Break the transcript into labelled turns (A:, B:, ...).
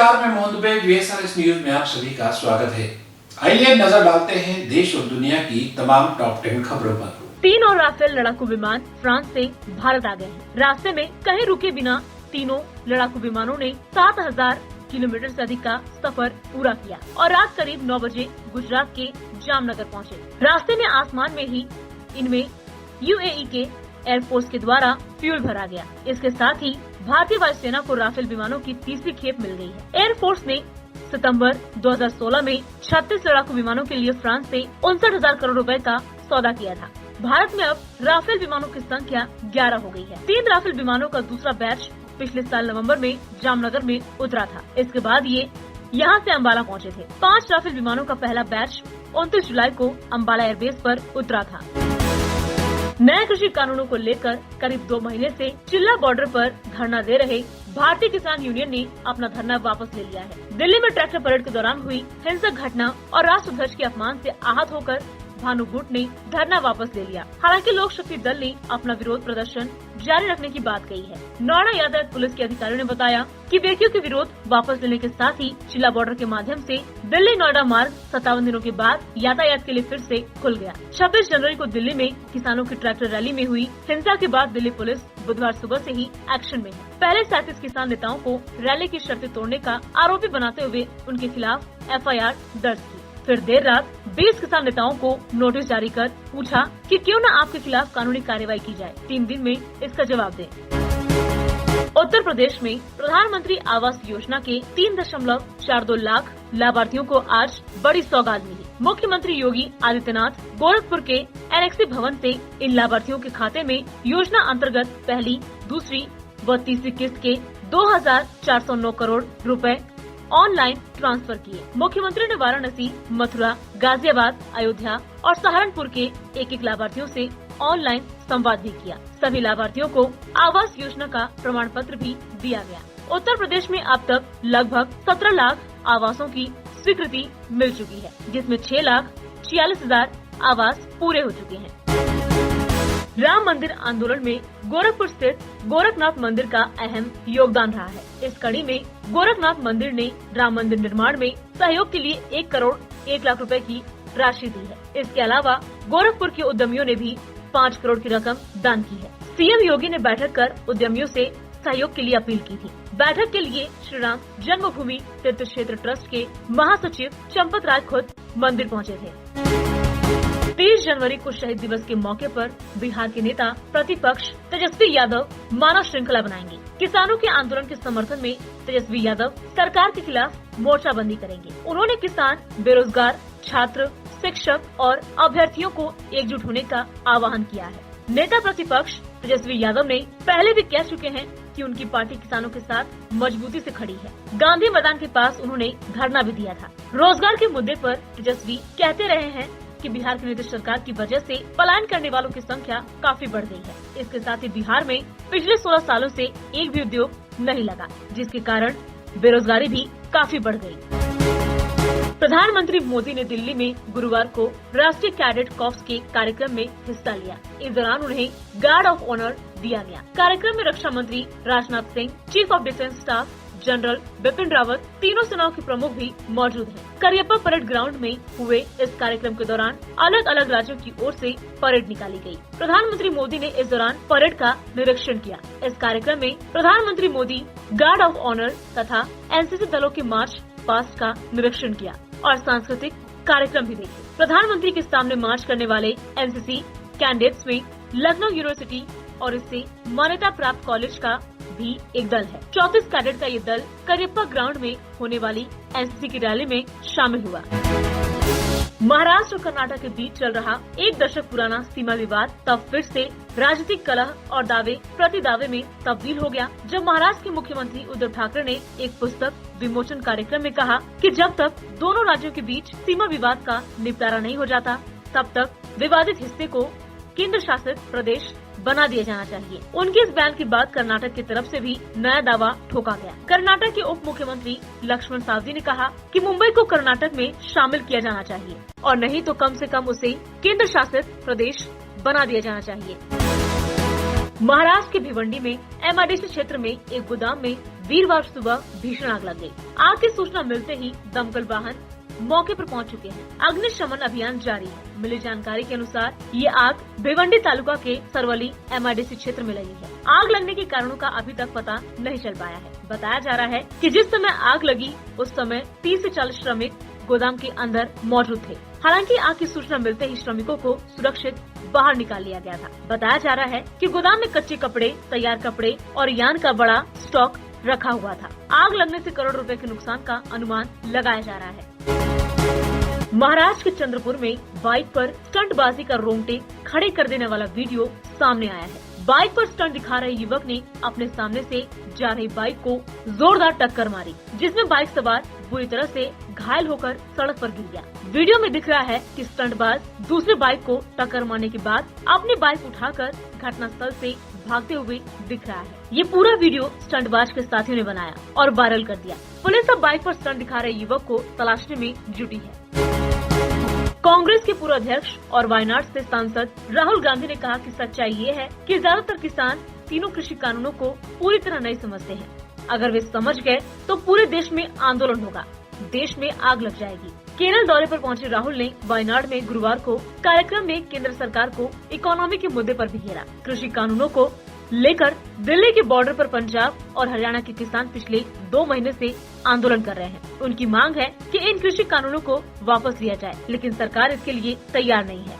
A: नमस्कार, मैं Mohan Dubey. VSRS news में आप सभी का स्वागत है। आइए नजर डालते हैं देश और दुनिया की तमाम टॉप 10 खबरों पर।
B: 3 और राफेल लड़ाकू विमान फ्रांस से भारत आ गए हैं। रास्ते में कहीं रुके बिना तीनों लड़ाकू विमानों ने 7000 किलोमीटर से अधिक का सफर पूरा किया और रात करीब 9 बजे गुजरात के जामनगर पहुंचे। रास्ते में आसमान में ही इनमें UAE के एयरफोर्स के द्वारा फ्यूल भरा गया। इसके साथ ही भारतीय वायुसेना को राफेल विमानों की तीसरी खेप मिल गई है। एयरफोर्स ने सितंबर 2016 में 36 लड़ाकू विमानों के लिए फ्रांस से 59,000 करोड़ रुपए का सौदा किया था। भारत में अब राफेल विमानों की संख्या 11 हो गई है। 3 राफेल विमानों का दूसरा बैच पिछले साल नवंबर में जामनगर में उतरा था। इसके बाद ये यहाँ से अंबाला पहुँचे थे। 5 राफेल विमानों का पहला बैच 29 जुलाई को अंबाला एयरबेस पर उतरा था। नए कृषि कानूनों को लेकर करीब 2 महीने से चिल्ला बॉर्डर पर धरना दे रहे भारतीय किसान यूनियन ने अपना धरना वापस ले लिया है। दिल्ली में ट्रैक्टर परेड के दौरान हुई हिंसक घटना और राष्ट्र ध्वज के अपमान से आहत होकर भानु गुट ने धरना वापस ले लिया। हालांकि लोक शक्ति दल ने अपना विरोध प्रदर्शन जारी रखने की बात कही है। नोएडा यातायात पुलिस के अधिकारियों ने बताया कि व्यक्तियों के विरोध वापस लेने के साथ ही चिल्ला बॉर्डर के माध्यम से दिल्ली नोएडा मार्ग 57 दिनों के बाद यातायात के लिए फिर से खुल गया। 26 जनवरी को दिल्ली में किसानों की ट्रैक्टर रैली में हुई हिंसा के बाद दिल्ली पुलिस बुधवार सुबह से ही एक्शन में है। पहले 37 किसान नेताओं को रैली की शर्तें तोड़ने का आरोपी बनाते हुए उनके खिलाफ FIR दर्ज की। फिर देर रात 20 किसान नेताओं को नोटिस जारी कर पूछा कि क्यों न आपके खिलाफ कानूनी कार्रवाई की जाए, 3 दिन में इसका जवाब दें। उत्तर प्रदेश में प्रधानमंत्री आवास योजना के 3.42 लाख लाभार्थियों को आज बड़ी सौगात मिली। मुख्यमंत्री योगी आदित्यनाथ गोरखपुर के NXT भवन से इन लाभार्थियों के खाते में योजना अंतर्गत पहली, दूसरी व तीसरी किस्त के 2,409 करोड़ रुपए ऑनलाइन ट्रांसफर किए। मुख्यमंत्री ने वाराणसी, मथुरा, गाजियाबाद, अयोध्या और सहारनपुर के एक लाभार्थियों से ऑनलाइन संवाद भी किया। सभी लाभार्थियों को आवास योजना का प्रमाण पत्र भी दिया गया। उत्तर प्रदेश में अब तक लगभग 17 लाख आवासों की स्वीकृति मिल चुकी है, जिसमें 6,46,000 आवास पूरे हो चुके हैं। राम मंदिर आंदोलन में गोरखपुर स्थित गोरखनाथ मंदिर का अहम योगदान रहा है। इस कड़ी में गोरखनाथ मंदिर ने राम मंदिर निर्माण में सहयोग के लिए 1 करोड़ 1 लाख रुपए की राशि दी है। इसके अलावा गोरखपुर के उद्यमियों ने भी 5 करोड़ की रकम दान की है। CM योगी ने बैठक कर उद्यमियों से सहयोग के लिए अपील की थी। बैठक के लिए श्री राम जन्मभूमि तीर्थ क्षेत्र ट्रस्ट के महासचिव चंपत राय खुद मंदिर पहुँचे थे। 30 जनवरी को शहीद दिवस के मौके पर बिहार के नेता प्रतिपक्ष तेजस्वी यादव मानव श्रृंखला बनाएंगे। किसानों के आंदोलन के समर्थन में तेजस्वी यादव सरकार के खिलाफ मोर्चाबंदी करेंगे। उन्होंने किसान, बेरोजगार, छात्र, शिक्षक और अभ्यर्थियों को एकजुट होने का आह्वान किया है। नेता प्रतिपक्ष तेजस्वी यादव ने पहले भी कह चुके हैं कि उनकी पार्टी किसानों के साथ मजबूती से खड़ी है। गांधी मैदान के पास उन्होंने धरना भी दिया था। रोजगार के मुद्दे पर तेजस्वी कहते रहे हैं कि बिहार की नीतीश सरकार की वजह से पलायन करने वालों की संख्या काफी बढ़ गई है। इसके साथ ही बिहार में पिछले 16 सालों से एक भी उद्योग नहीं लगा, जिसके कारण बेरोजगारी भी काफी बढ़ गई। प्रधानमंत्री मोदी ने दिल्ली में गुरुवार को राष्ट्रीय कैडेट कॉर्प्स के कार्यक्रम में हिस्सा लिया। इस दौरान उन्हें गार्ड ऑफ ऑनर दिया गया। कार्यक्रम में रक्षा मंत्री Rajnath Singh, chief of defence staff general Bipin Rawat, तीनों सेनाओं के प्रमुख भी मौजूद हैं। करियप्पा परेड ग्राउंड में हुए इस कार्यक्रम के दौरान अलग अलग राज्यों की ओर से परेड निकाली गई। प्रधानमंत्री मोदी ने इस दौरान परेड का निरीक्षण किया। इस कार्यक्रम में प्रधानमंत्री मोदी गार्ड ऑफ ऑनर तथा NCC दलों के मार्च पास्ट का निरीक्षण किया और सांस्कृतिक कार्यक्रम भी देखे। प्रधानमंत्री के सामने मार्च करने वाले NCC कैंडिडेट्स में लखनऊ यूनिवर्सिटी और इससे मान्यता प्राप्त कॉलेज का भी एक दल है। 34 कैडेट का ये दल करियप्पा ग्राउंड में होने वाली NCC की रैली में शामिल हुआ। महाराष्ट्र और कर्नाटक के बीच चल रहा 1 दशक पुराना सीमा विवाद तब फिर से राजनीतिक कलह और दावे प्रति दावे में तब्दील हो गया, जब महाराष्ट्र के मुख्यमंत्री उद्धव ठाकरे ने एक पुस्तक विमोचन कार्यक्रम में कहा कि जब तक दोनों राज्यों के बीच सीमा विवाद का निपटारा नहीं हो जाता, तब तक विवादित हिस्से को केंद्र शासित प्रदेश बना दिया जाना चाहिए। उनके इस बयान के बाद कर्नाटक की तरफ से भी नया दावा ठोका गया। कर्नाटक के उप मुख्यमंत्री लक्ष्मण सावजी ने कहा कि मुंबई को कर्नाटक में शामिल किया जाना चाहिए और नहीं तो कम से कम उसे केंद्र शासित प्रदेश बना दिया जाना चाहिए। महाराष्ट्र के भिवंडी में MIDC क्षेत्र में एक गोदाम में वीरवार सुबह भीषण आग लग गई। आग की सूचना मिलते ही दमकल वाहन मौके पर पहुंच चुके हैं। अग्निशमन अभियान जारी है। मिली जानकारी के अनुसार ये आग भिवंडी तालुका के सरवली MIDC क्षेत्र में लगी है। आग लगने के कारणों का अभी तक पता नहीं चल पाया है। बताया जा रहा है कि जिस समय आग लगी उस समय 30 से 40 श्रमिक गोदाम के अंदर मौजूद थे। हालांकि आग की सूचना मिलते ही श्रमिकों को सुरक्षित बाहर निकाल लिया गया था। बताया जा रहा है कि गोदाम में कच्चे कपड़े, तैयार कपड़े और यार्न का बड़ा स्टॉक रखा हुआ था। आग लगने से करोड़ रुपए के नुकसान का अनुमान लगाया जा रहा है। महाराष्ट्र के चंद्रपुर में बाइक पर स्टंटबाजी का रोंगटे खड़े कर देने वाला वीडियो सामने आया है। बाइक पर स्टंट दिखा रहे युवक ने अपने सामने से जा रही बाइक को जोरदार टक्कर मारी, जिसमें बाइक सवार बुरी तरह से घायल होकर सड़क पर गिर गया। वीडियो में दिख रहा है कि स्टंटबाज दूसरे बाइक को टक्कर मारने के बाद अपनी बाइक उठाकर घटनास्थल से भागते हुए दिख रहा है। ये पूरा वीडियो स्टंटबाज के साथियों ने बनाया और वायरल कर दिया। पुलिस अब बाइक पर स्टंट दिखा रहे युवक को तलाशने में जुटी है। कांग्रेस के पूर्व अध्यक्ष और वायनाड से सांसद राहुल गांधी ने कहा कि सच्चाई ये है कि ज्यादातर किसान तीनों कृषि कानूनों को पूरी तरह नहीं समझते हैं। अगर वे समझ गए तो पूरे देश में आंदोलन होगा, देश में आग लग जाएगी। केरल दौरे पर पहुंचे राहुल ने वायनाड में गुरुवार को कार्यक्रम में केंद्र सरकार को इकोनॉमी के मुद्दे पर भी घेरा। कृषि कानूनों को लेकर दिल्ली के बॉर्डर पर पंजाब और हरियाणा के किसान पिछले 2 महीने से आंदोलन कर रहे हैं। उनकी मांग है कि इन कृषि कानूनों को वापस लिया जाए, लेकिन सरकार इसके लिए तैयार नहीं है।